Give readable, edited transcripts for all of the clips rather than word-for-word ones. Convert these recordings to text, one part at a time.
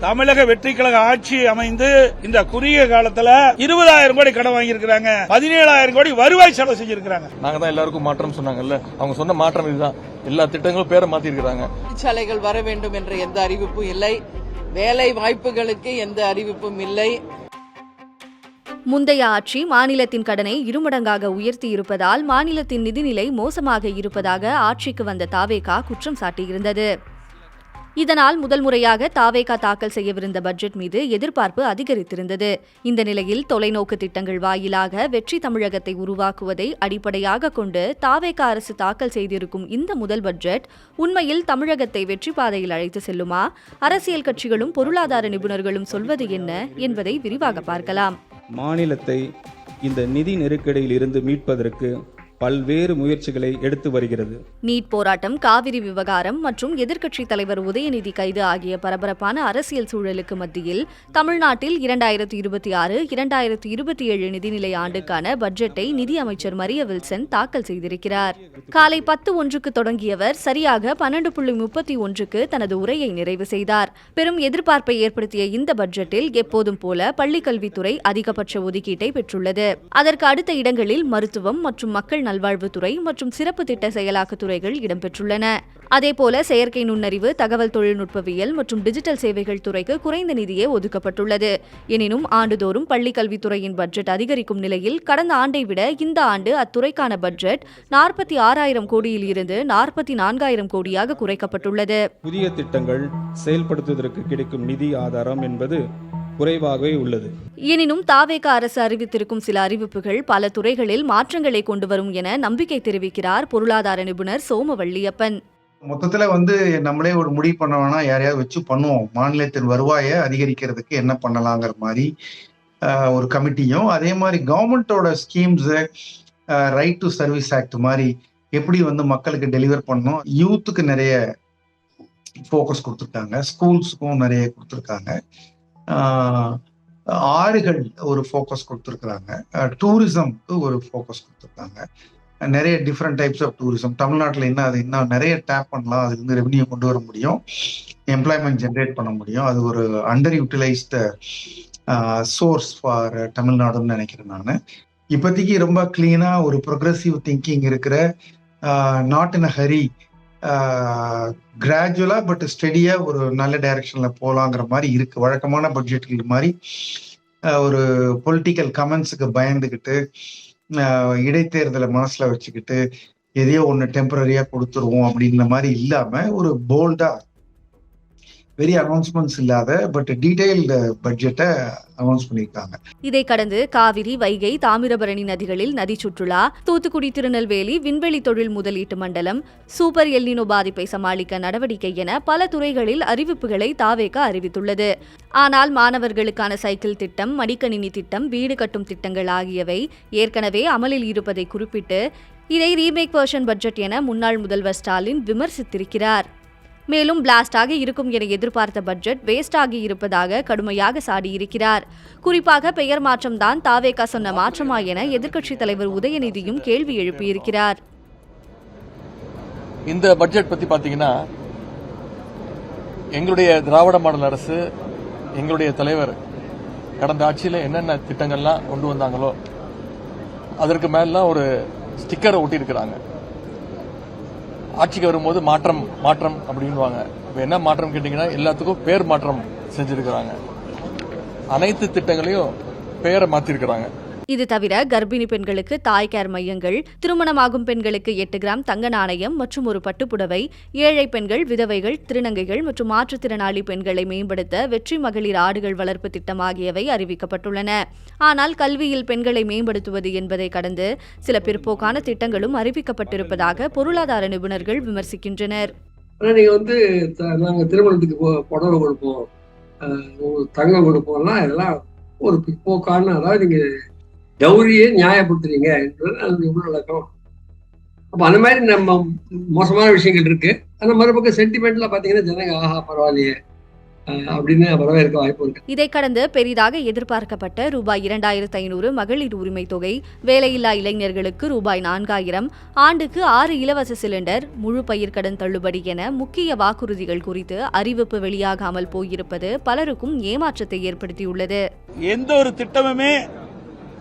தமிழக வெற்றி கழக ஆட்சி அமைந்து இந்த குறுகிய காலத்துல 20,000 கோடி கடன் வாங்கியிருக்கிறாங்க, 17,000 கோடி வருவாய் செலவு செஞ்சிருக்காங்க. நாங்க தான் எல்லாருக்கும் மாற்றம் சொன்னாங்கல்ல, அவங்க சொன்ன மாற்றம் இதுதான். எல்லா திட்டங்களும் பேரை மாத்தி இருக்காங்க. சாலைகள் வர வேண்டும் என்ற எந்த அறிவிப்பும் இல்லை, வேலை வாய்ப்புகளுக்கு எந்த அறிவிப்பும் இல்லை. முந்தைய ஆட்சி மாநிலத்தின் கடனை இருமடங்காக உயர்த்தி இருப்பதால் மாநிலத்தின் நிதிநிலை மோசமாக இருப்பதாக ஆட்சிக்கு வந்த தாவேகா குற்றம் சாட்டியிருந்தது. இதனால் முதல் முறையாக தாவேகா தாக்கல் செய்யவிருந்த பட்ஜெட் மீது எதிர்பார்ப்பு அதிகரித்திருந்தது. இந்த நிலையில் தொலைநோக்கு திட்டங்கள் வாயிலாக வெற்றி தமிழகத்தை உருவாக்குவதை அடிப்படையாக கொண்டு தாவேகா அரசு தாக்கல் செய்திருக்கும் இந்த முதல் பட்ஜெட் உண்மையில் தமிழகத்தை வெற்றி பாதையில் அழைத்து செல்லுமா? அரசியல் கட்சிகளும் பொருளாதார நிபுணர்களும் சொல்வது என்ன என்பதை விரிவாக பார்க்கலாம். மாநிலத்தை இந்த நிதி நெருக்கடியில் இருந்து மீட்பதற்கு பல்வேறு முயற்சிகளை எடுத்து வருகிறது. நீட் போராட்டம், காவிரி விவகாரம் மற்றும் எதிர்க்கட்சித் தலைவர் உதயநிதி கைது ஆகிய பரபரப்பான அரசியல் சூழலுக்கு மத்தியில் தமிழ்நாட்டில் 2026-2027 நிதிநிலை ஆண்டுக்கான பட்ஜெட்டை நிதியமைச்சர் மரிய வில்சன் தாக்கல் செய்திருக்கிறார். காலை 10:01 தொடங்கியவர் சரியாக 12:31 தனது உரையை நிறைவு செய்தார். பெரும் எதிர்பார்ப்பை ஏற்படுத்திய இந்த பட்ஜெட்டில் எப்போதும் போல பள்ளிக்கல்வித்துறை அதிகபட்ச ஒதுக்கீட்டை பெற்றுள்ளது. அதற்கு அடுத்த இடங்களில் மருத்துவம் மற்றும் மக்கள் நல்வாழ்வுத்துறை மற்றும் சிறப்பு திட்ட செயலாக்கத்துறைகள் இடம்பெற்றுள்ளன. அதேபோல செயற்கை நுண்ணறிவு, தகவல் தொழில்நுட்பவியல் மற்றும் டிஜிட்டல் சேவைகள் துறைக்கு குறைந்த நிதியே ஒதுக்கப்பட்டுள்ளது. எனினும் ஆண்டுதோறும் பள்ளிக்கல்வித்துறையின் பட்ஜெட் அதிகரிக்கும் நிலையில் கடந்த ஆண்டை விட இந்த ஆண்டு அத்துறைக்கான பட்ஜெட் 46,000 கோடியில் இருந்து 44,000 கோடியாக குறைக்கப்பட்டுள்ளது. புதிய திட்டங்கள் செயல்படுத்துவதற்கு கிடைக்கும் நிதி ஆதாரம் என்பது குறைவாகவே உள்ளது. எனினும் தாவேகா அரசு அறிவித்திருக்கும் சில அறிவிப்புகள் பல துறைகளில் மாற்றங்களை கொண்டு வரும் என நம்பிக்கை தெரிவிக்கிறார் பொருளாதார நிபுணர் சோமவள்ளியப்பன். மொத்தத்துல நம்மளே ஒரு முடிவு பண்ண வேணா, யாரையாவது வச்சு பண்ணுவோம். மாநிலத்தின் வருவாயை அதிகரிக்கிறதுக்கு என்ன பண்ணலாங்கிற மாதிரி ஒரு கமிட்டியும், அதே மாதிரி கவர்மெண்டோட schemes, right to service act மாதிரி எப்படி மக்களுக்கு டெலிவர் பண்ணணும். யூத்துக்கு நிறைய ஃபோக்கஸ் கொடுத்துருக்காங்க, ஸ்கூல்ஸுக்கும் நிறைய கொடுத்துருக்காங்க, ஆறுகள் ஒரு ஃபோக்கஸ் கொடுத்துருக்குறாங்க, டூரிசம்க்கு ஒரு ஃபோக்கஸ் கொடுத்துருக்காங்க. நிறைய டிஃப்ரெண்ட் டைப்ஸ் ஆஃப் டூரிசம் தமிழ்நாட்டில் இன்னும் நிறைய டேப் பண்ணலாம், அதுலேருந்து ரெவன்யூ கொண்டு வர முடியும், எம்ப்ளாய்மெண்ட் ஜென்ரேட் பண்ண முடியும். அது ஒரு அண்டர் யூட்டிலைஸ்டு சோர்ஸ் ஃபார் தமிழ்நாடுன்னு நினைக்கிறேன் நான். இப்போதைக்கு ரொம்ப கிளீனாக ஒரு ப்ரொக்ரெசிவ் திங்கிங் இருக்கிற, நாட் இன் அ ஹரி, கிராஜுவலா பட் ஸ்டெடியா ஒரு நல்ல டைரக்ஷன்ல போலாங்கிற மாதிரி இருக்கு. வழக்கமான பட்ஜெட்கள் மாதிரி ஒரு பொலிட்டிக்கல் கமெண்ட்ஸுக்கு பயந்துக்கிட்டு, இடைத்தேர்தலை மனசுல வச்சுக்கிட்டு எதையோ ஒன்று டெம்பரரியா கொடுத்துருவோம் அப்படின்ற மாதிரி இல்லாம ஒரு போல்டா, வெரி அனௌன்ஸ்மெண்ட்ஸ் இல்லாத பட் டீடைல்டு பட்ஜெட்டை அனௌன்ஸ் பண்ணியிருக்காங்க. இதை கடந்து காவிரி, வைகை, தாமிரபரணி நதிகளில் நதி சுற்றுலா, தூத்துக்குடி, திருநெல்வேலி விண்வெளி தொழில் முதலீட்டு மண்டலம், சூப்பர் எல்னினோ பாதிப்பை சமாளிக்க நடவடிக்கை என பல துறைகளில் அறிவிப்புகளை தாவேகா அறிவித்துள்ளது. ஆனால் மாணவர்களுக்கான சைக்கிள் திட்டம், மடிக்கணினி திட்டம், வீடு கட்டும் திட்டங்கள் ஆகியவை ஏற்கனவே அமலில் இருப்பதை குறிப்பிட்டு இதை ரீமேக் வெர்ஷன் பட்ஜெட் என முன்னாள் முதல்வர் ஸ்டாலின் விமர்சித்திருக்கிறார். மேலும் பிளாஸ்டாக இருக்கும் என எதிர்பார்த்த பட்ஜெட் வேஸ்ட் ஆகி இருப்பதாக கடுமையாக சாடியிருக்கிறார். குறிப்பாக பெயர் மாற்றம்தான் தாவேகா சொன்ன மாற்றமா என எதிர்க்கட்சித் தலைவர் உதயநிதியும் கேள்வி எழுப்பியிருக்கிறார். இந்த பட்ஜெட் பத்தி பாத்தீங்கன்னா, எங்களுடைய திராவிட மாடல் அரசு, எங்களுடைய தலைவர் கடந்த ஆட்சியில் என்னென்ன திட்டங்கள்லாம் கொண்டு வந்தாங்களோ அதற்கு மேலாம் ஒரு ஸ்டிக்கரை ஒட்டியிருக்கிறாங்க. ஆட்சிக்கு வரும்போது மாற்றம் மாற்றம் அப்படின்வாங்க. இப்போ என்ன மாற்றம் கேட்டீங்கன்னா, எல்லாத்துக்கும் பேர் மாற்றம் செஞ்சிருக்கிறாங்க. அனைத்து திட்டங்களையும் பெயரை மாத்திருக்கிறாங்க. இது தவிர கர்ப்பிணி பெண்களுக்கு தாய் கேர் மையங்கள், திருமணமாகும் பெண்களுக்கு 8 கிராம் தங்க நாணயம் மற்றும் ஒரு பட்டுப்புடவை, ஏழை பெண்கள், விதவைகள், திருநங்கைகள் மற்றும் மாற்றுத்திறனாளி பெண்களை மேம்படுத்த வெற்றி மகளிர் ஆடுகள் வளர்ப்பு திட்டம் ஆகியவை அறிவிக்கப்பட்டுள்ளன. ஆனால் கல்வியில் பெண்களை மேம்படுத்துவது என்பதை கடந்து சில பிற்போக்கான திட்டங்களும் அறிவிக்கப்பட்டிருப்பதாக பொருளாதார நிபுணர்கள் விமர்சிக்கின்றனர். நாங்க திருமணத்துக்கு புடவை கொடுப்போம், தங்கம் கொடுப்போம்லாம் இதெல்லாம் ஒரு பிற்போக்கான, அதாவது நீங்க டௌரியே நியாயப்படுத்துறீங்க என்பது அது எவ்வளவு நடக்கும். அப்ப அந்த மாதிரி நம்ம மோசமான விஷயங்கள் இருக்கு. அந்த மறுபக்கம் சென்டிமெண்ட்ல பாத்தீங்கன்னா ஜனங்க ஆஹா பரவாயில்லையே அப்படின்னு வரவேற்க வாய்ப்பு இருக்கு. இதை கடந்து பெரிதாக எதிர்பார்க்கப்பட்ட ரூபாய் 2500 மகளிர் உரிமை தொகை, வேலையில்லா இளைஞர்களுக்கு ரூபாய் 4000, ஆண்டுக்கு 6 இலவச சிலிண்டர், முழு பயிர்க்கடன் தள்ளுபடி என முக்கிய வாக்குறுதிகள் குறித்து அறிவிப்பு வெளியாகாமல் போயிருப்பது பலருக்கும் ஏமாற்றத்தை ஏற்படுத்தியுள்ளது. எந்த ஒரு திட்டமுமே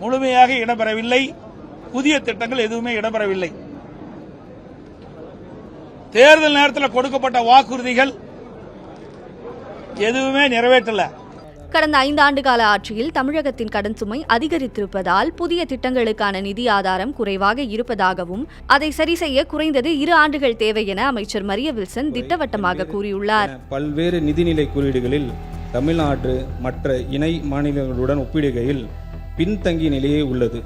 முழுமையாக இடம்பெறவில்லை. புதிய திட்டங்கள் எதுவுமே இடம்பெறவில்லை. தேர்தல் நேரத்தில் கொடுக்கப்பட்ட வாக்குறுதிகள் எதுவுமே நிறைவேற்றல. கடந்த 5 ஆண்டு கால ஆட்சியில் தமிழகத்தின் கடன் சுமை அதிகரித்திருப்பதால் புதிய திட்டங்களுக்கான நிதி ஆதாரம் குறைவாக இருப்பதாகவும் அதை சரி செய்ய குறைந்தது 2 ஆண்டுகள் தேவை என அமைச்சர் மரிய வில்சன் திட்டவட்டமாக கூறியுள்ளார். பல்வேறு நிதிநிலை குறியீடுகளில் தமிழ்நாடு மற்ற இணை மாநிலங்களுடன் ஒப்பிடுகையில் பின்தங்கிய நிலையே உள்ளது.